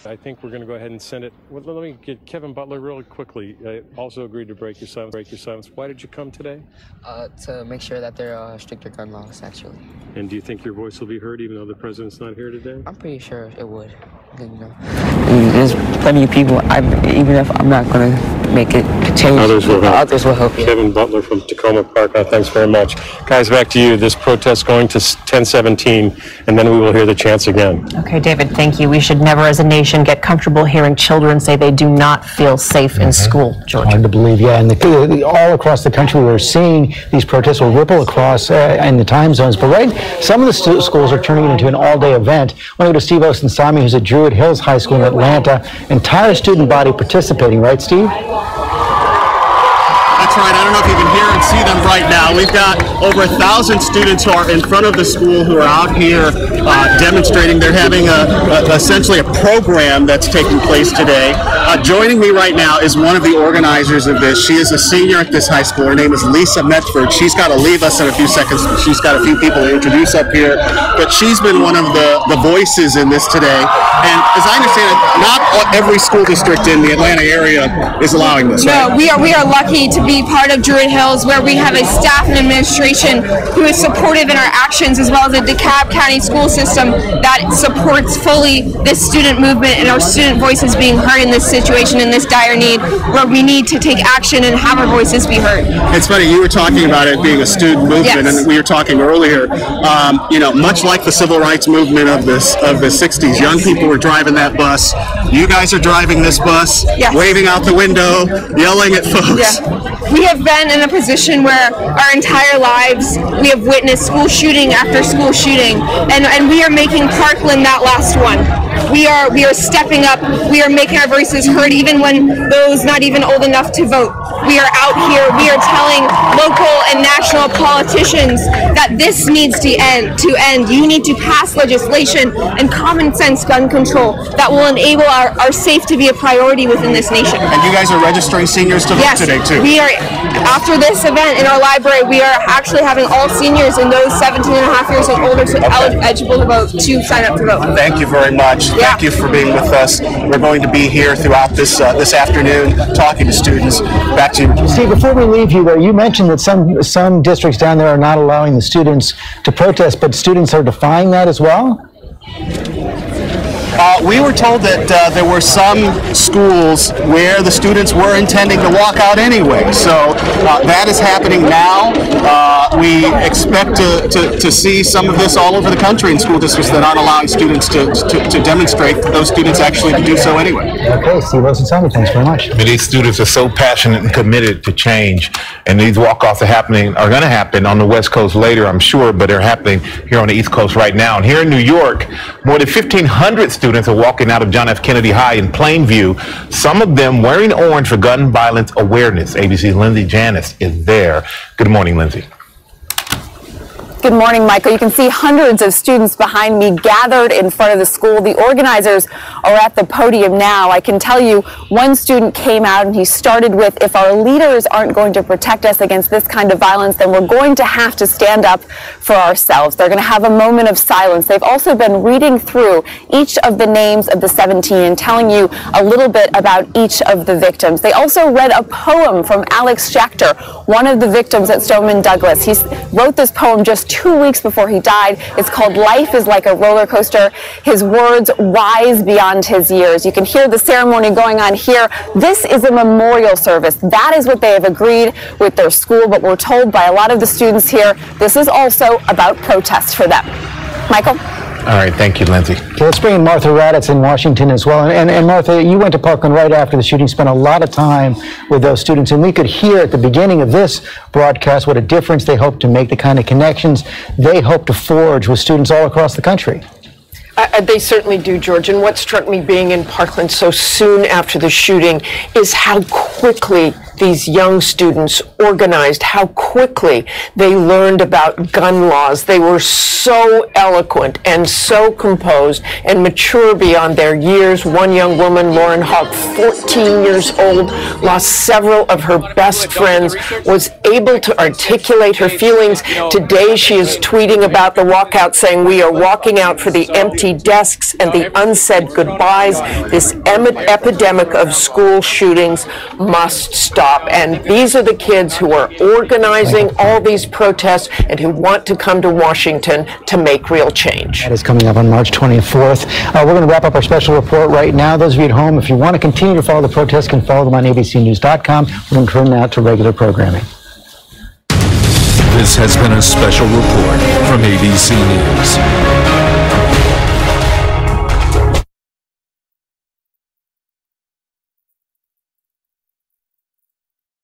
I think we're going to go ahead and send it. Well, let me get Kevin Butler really quickly. Also agreed to break your silence. Why did you come today? To make sure that there are stricter gun laws, actually. And do you think your voice will be heard even though the president's not here today? I'm pretty sure it would. You know. There's plenty of people, even if I'm not going to make it change, others will help. Yeah. Kevin Butler from Tacoma Park, thanks very much. Guys, back to you. This protest going to 1017, and then we will hear the chants again. Okay, David, thank you. We should never as a nation get comfortable hearing children say they do not feel safe in school. George. Hard to believe, yeah. And all across the country, we're seeing these protests will ripple across in the time zones. But some of the schools are turning it into an all-day event. I want to go to Steve Osunsami, who's at Druid Hills High School in Atlanta. Entire student body participating, right, Steve? That's right. I don't know if you can hear and see them right now. We've got over 1,000 students who are in front of the school who are out here demonstrating. They're having essentially a program that's taking place today. Joining me right now is one of the organizers of this. She is a senior at this high school. Her name is Lisa Metford. She's got to leave us in a few seconds. She's got a few people to introduce up here. But she's been one of the voices in this today. And as I understand it, not every school district in the Atlanta area is allowing this, right? No, we are lucky to be part of Druid Hills, where we have a staff and administration who is supportive in our actions, as well as a DeKalb County school system that supports fully this student movement and our student voices being heard in this situation, in this dire need, where we need to take action and have our voices be heard. It's funny, you were talking about it being a student movement, yes. And we were talking earlier, much like the civil rights movement of the 60s, young people were driving that bus. You guys are driving this bus, yes. Waving out the window, yelling at folks. Yeah. We have been in a position where our entire lives we have witnessed school shooting after school shooting, and we are making Parkland that last one. We are stepping up. We are making our voices heard, even when those not even old enough to vote. We are out here. We are telling local and national politicians that this needs to end. You need to pass legislation and common sense gun control that will enable our safe to be a priority within this nation. And you guys are registering seniors to vote today too. We are. After this event in our library, we are actually having all seniors and those 17 and a half years and older eligible to vote to sign up to vote. Thank you very much. Yeah. Thank you for being with us. We're going to be here throughout this afternoon talking to students. Back to you. Steve, before we leave you, you mentioned that some districts down there are not allowing the students to protest, but students are defying that as well? We were told that there were some schools where the students were intending to walk out anyway. So that is happening now. We expect to see some of this all over the country in school districts that aren't allowing students to demonstrate. Those students actually to do so anyway. Okay, Steve Osunsami, thanks very much. These students are so passionate and committed to change, and these walk-offs are going to happen on the West Coast later, I'm sure, but they're happening here on the East Coast right now. And here in New York, more than 1,500 students are walking out of John F. Kennedy High in Plainview, some of them wearing orange for gun violence awareness. ABC's Lindsay Janis is there. Good morning, Lindsay. Good morning, Michael. You can see hundreds of students behind me gathered in front of the school. The organizers are at the podium now. I can tell you one student came out and he started with, if our leaders aren't going to protect us against this kind of violence, then we're going to have to stand up for ourselves. They're going to have a moment of silence. They've also been reading through each of the names of the 17 and telling you a little bit about each of the victims. They also read a poem from Alex Schachter, one of the victims at Stoneman Douglas. He wrote this poem just 2 weeks before he died. It's called Life is Like a Roller Coaster. His words wise beyond his years. You can hear the ceremony going on here. This is a memorial service. That is what they have agreed with their school, but we're told by a lot of the students here, this is also about protest for them. Michael? All right, thank you, Lindsay. Okay, let's bring in Martha Raddatz in Washington as well. And Martha, you went to Parkland right after the shooting, spent a lot of time with those students, and we could hear at the beginning of this broadcast what a difference they hope to make, the kind of connections they hope to forge with students all across the country. They certainly do, George. And what struck me being in Parkland so soon after the shooting is how quickly these young students organized, how quickly they learned about gun laws. They were so eloquent and so composed and mature beyond their years. One young woman, Lauren Hawk, 14 years old, lost several of her best friends, was able to articulate her feelings. Today she is tweeting about the walkout, saying, "We are walking out for the empty desks and the unsaid goodbyes. This epidemic of school shootings must stop." And these are the kids who are organizing all these protests and who want to come to Washington to make real change. That is coming up on March 24th. We're going to wrap up our special report right now. Those of you at home, if you want to continue to follow the protests, can follow them on abcnews.com. We're going to turn now to regular programming. This has been a special report from ABC News.